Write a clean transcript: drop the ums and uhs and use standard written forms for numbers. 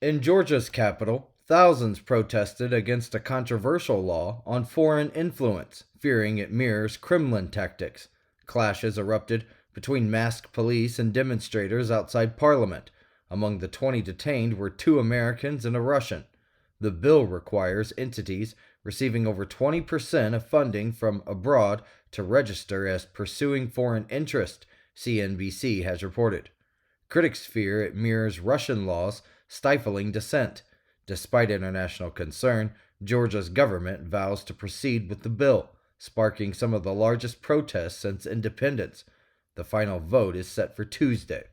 In Georgia's capital, thousands protested against a controversial law on foreign influence, fearing it mirrors Kremlin tactics. Clashes erupted between masked police and demonstrators outside Parliament. Among the 20 detained were two Americans and a Russian. The bill requires entities receiving over 20% of funding from abroad to register as pursuing foreign interest, CNBC has reported. Critics fear it mirrors Russian laws stifling dissent. Despite international concern, Georgia's government vows to proceed with the bill, sparking some of the largest protests since independence. The final vote is set for Tuesday.